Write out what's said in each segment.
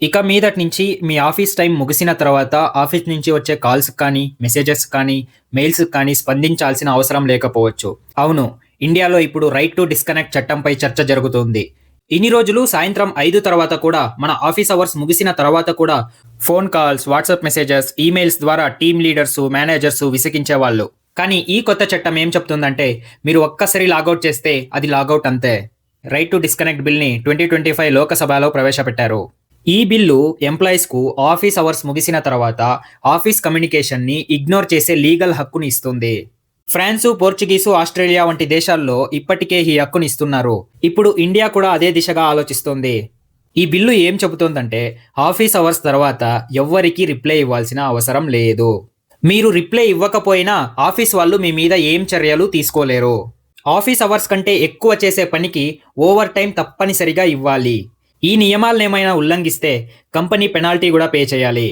ఇక మీదటి నుంచి మీ office time ముగిసిన తర్వాత ఆఫీస్ నుంచి వచ్చే కాల్స్ కానీ, మెసేజెస్ కానీ, మెయిల్స్ కానీ స్పందించాల్సిన అవసరం లేకపోవచ్చు. అవును, ఇండియాలో ఇప్పుడు రైట్ టు డిస్కనెక్ట్ చట్టంపై చర్చ జరుగుతుంది. ఇన్ని రోజులు సాయంత్రం 5 తర్వాత కూడా మన ఆఫీస్ అవర్స్ ముగిసిన తర్వాత కూడా phone calls, WhatsApp messages, emails ద్వారా టీమ్ లీడర్స్, మేనేజర్స్ విసిగించేవాళ్ళు. కానీ ఈ కొత్త చట్టం ఏం చెప్తుందంటే మీరు ఒక్కసారి లాగౌట్ చేస్తే అది లాగౌట్ అంతే. రైట్ టు డిస్కనెక్ట్ బిల్ని 2025 లోకసభలో ప్రవేశపెట్టారు. ఈ బిల్లు ఎంప్లాయీస్‌కు ఆఫీస్ అవర్స్ ముగిసిన తర్వాత ఆఫీస్ కమ్యూనికేషన్‌ని ఇగ్నోర్ చేసే లీగల్ హక్కుని ఇస్తుంది. ఫ్రాన్సు, పోర్చుగీసు, ఆస్ట్రేలియా వంటి దేశాల్లో ఇప్పటికే ఈ హక్కుని ఇస్తున్నారు. ఇప్పుడు ఇండియా కూడా అదే దిశగా ఆలోచిస్తోంది. ఈ బిల్లు ఏం చెబుతోందంటే ఆఫీస్ అవర్స్ తర్వాత ఎవ్వరికీ రిప్లై ఇవ్వాల్సిన అవసరం లేదు. మీరు రిప్లై ఇవ్వకపోయినా ఆఫీస్ వాళ్ళు మీ మీద ఏం చర్యలు తీసుకోలేరు. ఆఫీస్ అవర్స్ కంటే ఎక్కువ చేసే పనికి ఓవర్ టైం తప్పనిసరిగా ఇవ్వాలి. ఈ నియమాలనేమైనా ఉల్లంఘిస్తే కంపెనీ పెనాల్టీ కూడా పే చేయాలి.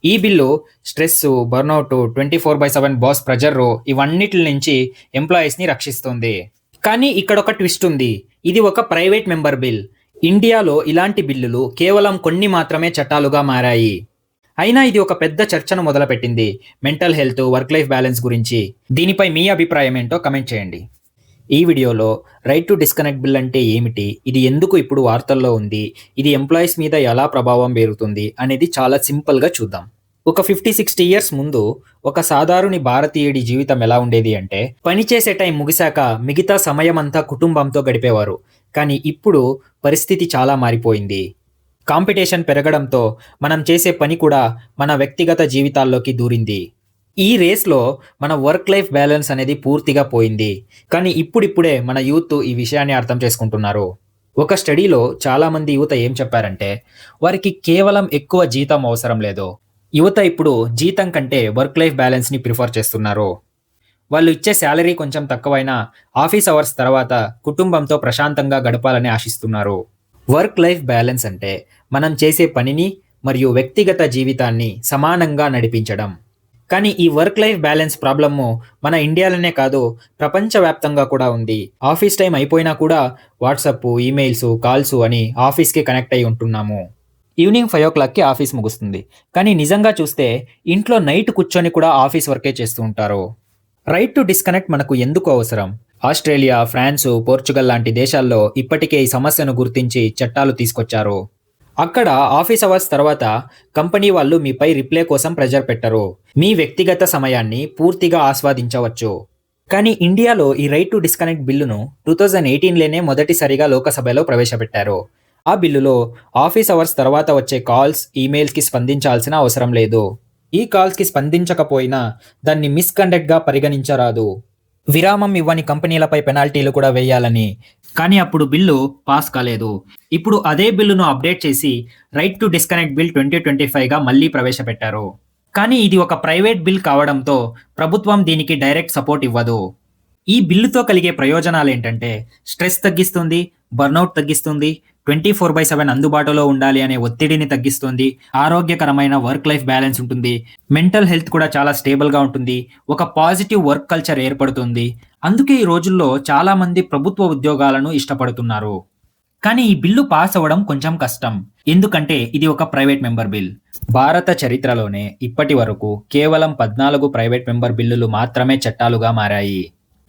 ఈ bill stress, burnout, 24/7 boss pressure ఇవన్నిటి నుంచి ఎంప్లాయీస్ని రక్షిస్తుంది. కానీ ఇక్కడ ఒక ట్విస్ట్ ఉంది. ఇది ఒక ప్రైవేట్ మెంబర్ బిల్. ఇండియాలో ఇలాంటి బిల్లులు కేవలం కొన్ని మాత్రమే చట్టాలుగా మారాయి. అయినా ఇది ఒక పెద్ద చర్చను మొదలుపెట్టింది. Mental health, work life balance గురించి. దీనిపై మీ అభిప్రాయం ఏంటో కమెంట్ చేయండి. ఈ వీడియోలో రైట్ టు డిస్కనెక్ట్ బిల్ అంటే ఏమిటి, ఇది ఎందుకు ఇప్పుడు వార్తల్లో ఉంది, ఇది ఎంప్లాయీస్ మీద ఎలా ప్రభావం పేరుతుంది అనేది చాలా సింపుల్గా చూద్దాం. ఒక 50-60 ఇయర్స్ ముందు ఒక సాధారణ భారతీయుడి జీవితం ఎలా ఉండేది అంటే పనిచేసే టైం ముగిశాక మిగతా సమయం అంతా కుటుంబంతో గడిపేవారు. కానీ ఇప్పుడు పరిస్థితి చాలా మారిపోయింది. కాంపిటీషన్ పెరగడంతో మనం చేసే పని కూడా మన వ్యక్తిగత జీవితాల్లోకి దూరింది. ఈ రేస్లో మన వర్క్ లైఫ్ బ్యాలెన్స్ అనేది పూర్తిగా పోయింది. కానీ ఇప్పుడిప్పుడే మన యూత్ ఈ విషయాన్ని అర్థం చేసుకుంటున్నారు. ఒక స్టడీలో చాలామంది యువత ఏం చెప్పారంటే వారికి కేవలం ఎక్కువ జీతం అవసరం లేదు. యువత ఇప్పుడు జీతం కంటే వర్క్ లైఫ్ బ్యాలెన్స్ని ప్రిఫర్ చేస్తున్నారు. వాళ్ళు ఇచ్చే శాలరీ కొంచెం తక్కువైనా ఆఫీస్ అవర్స్ తర్వాత కుటుంబంతో ప్రశాంతంగా గడపాలని ఆశిస్తున్నారు. వర్క్ లైఫ్ బ్యాలెన్స్ అంటే మనం చేసే పనిని మరియు వ్యక్తిగత జీవితాన్ని సమానంగా నడిపించడం. కానీ ఈ వర్క్ లైఫ్ బ్యాలెన్స్ ప్రాబ్లము మన ఇండియాలోనే కాదు, ప్రపంచవ్యాప్తంగా కూడా ఉంది. ఆఫీస్ టైం అయిపోయినా కూడా వాట్సాప్, ఈమెయిల్స్, కాల్స్ అని ఆఫీస్కి కనెక్ట్ అయి ఉంటున్నాము. ఈవినింగ్ 5 o'clockకి ఆఫీస్ ముగుస్తుంది. కానీ నిజంగా చూస్తే ఇంట్లో నైట్ కూర్చొని కూడా ఆఫీస్ వర్కే చేస్తూ ఉంటారు. రైట్ టు డిస్కనెక్ట్ మనకు ఎందుకు అవసరం? ఆస్ట్రేలియా, ఫ్రాన్సు, పోర్చుగల్ లాంటి దేశాల్లో ఇప్పటికే ఈ సమస్యను గుర్తించి చట్టాలు తీసుకొచ్చారు. అక్కడ ఆఫీస్ అవర్స్ తర్వాత కంపెనీ వాళ్ళు మీపై రిప్లై కోసం ప్రెజర్ పెట్టరు. మీ వ్యక్తిగత సమయాన్ని పూర్తిగా ఆస్వాదించవచ్చు. కానీ ఇండియాలో ఈ రైట్ టు డిస్కనెక్ట్ బిల్లును 2018లోనే మొదటిసారిగా లోకసభలో ప్రవేశపెట్టారు. ఆ బిల్లులో ఆఫీస్ అవర్స్ తర్వాత వచ్చే కాల్స్, ఈమెయిల్స్కి స్పందించాల్సిన అవసరం లేదు. ఈ కాల్స్కి స్పందించకపోయినా దాన్ని మిస్కండక్ట్గా పరిగణించరాదు. విరామం ఇవ్వని కంపెనీలపై పెనాల్టీలు కూడా వేయాలని. కానీ అప్పుడు బిల్లు పాస్ కాలేదు. ఇప్పుడు అదే బిల్లును అప్డేట్ చేసి రైట్ టు డిస్కనెక్ట్ బిల్ 2025గా మళ్ళీ ప్రవేశపెట్టారు. కానీ ఇది ఒక ప్రైవేట్ బిల్ కావడంతో ప్రభుత్వం దీనికి డైరెక్ట్ సపోర్ట్ ఇవ్వదు. ఈ బిల్లుతో కలిగే ప్రయోజనాలు ఏంటంటే స్ట్రెస్ తగ్గిస్తుంది, బర్న్అవుట్ తగ్గిస్తుంది, 24/7 అందుబాటులో ఉండాలి అనే ఒత్తిడిని తగ్గిస్తుంది, ఆరోగ్యకరమైన వర్క్ లైఫ్ బ్యాలెన్స్ ఉంటుంది, మెంటల్ హెల్త్ కూడా చాలా స్టేబుల్గా ఉంటుంది, ఒక పాజిటివ్ వర్క్ కల్చర్ ఏర్పడుతుంది. అందుకే ఈ రోజుల్లో చాలా మంది ప్రభుత్వ ఉద్యోగాలను ఇష్టపడుతున్నారు. కానీ ఈ బిల్లు పాస్ అవ్వడం కొంచెం కష్టం. ఎందుకంటే ఇది ఒక ప్రైవేట్ మెంబర్ బిల్. భారత చరిత్రలోనే ఇప్పటి వరకు కేవలం 14 ప్రైవేట్ మెంబర్ బిల్లులు మాత్రమే చట్టాలుగా మారాయి.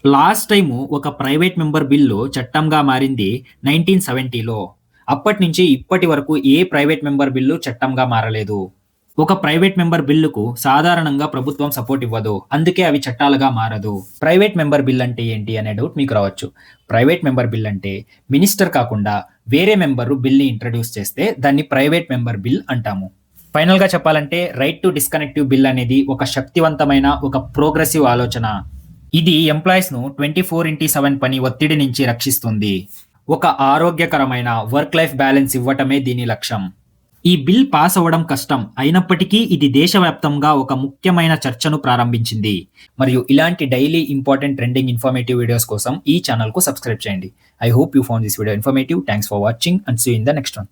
లాస్ట్ టైము ఒక ప్రైవేట్ మెంబర్ బిల్లు చట్టంగా మారింది 1970లో. అప్పటి నుంచి ఇప్పటి వరకు ఏ ప్రైవేట్ మెంబర్ బిల్లు చట్టంగా మారలేదు. ఒక ప్రైవేట్ మెంబర్ బిల్లుకు సాధారణంగా ప్రభుత్వం సపోర్ట్ ఇవ్వదు. అందుకే అవి చట్టాలుగా మారదు. ప్రైవేట్ మెంబర్ బిల్ అంటే ఏంటి అనే డౌట్ మీకు రావచ్చు. ప్రైవేట్ మెంబర్ బిల్ అంటే మినిస్టర్ కాకుండా వేరే మెంబరు బిల్ని ఇంట్రడ్యూస్ చేస్తే దాన్ని ప్రైవేట్ మెంబర్ బిల్ అంటాము. ఫైనల్గా చెప్పాలంటే రైట్ టు డిస్కనెక్టివ్ బిల్ అనేది ఒక శక్తివంతమైన, ఒక ప్రోగ్రెసివ్ ఆలోచన. ఇది ఎంప్లాయీస్ను 24/7 పని ఒత్తిడి నుంచి రక్షిస్తుంది. ఒక ఆరోగ్యకరమైన వర్క్ లైఫ్ బ్యాలెన్స్ ఇవ్వటమే దీని లక్ష్యం. ఈ బిల్ పాస్ అవ్వడం కష్టం అయినప్పటికీ ఇది దేశవ్యాప్తంగా ఒక ముఖ్యమైన చర్చను ప్రారంభించింది. మరియు ఇలాంటి daily important trending informative videos కోసం ఈ ఛానల్కు సబ్స్క్రైబ్ చేయండి. I hope you found this video informative. Thanks for watching and see you in the next one.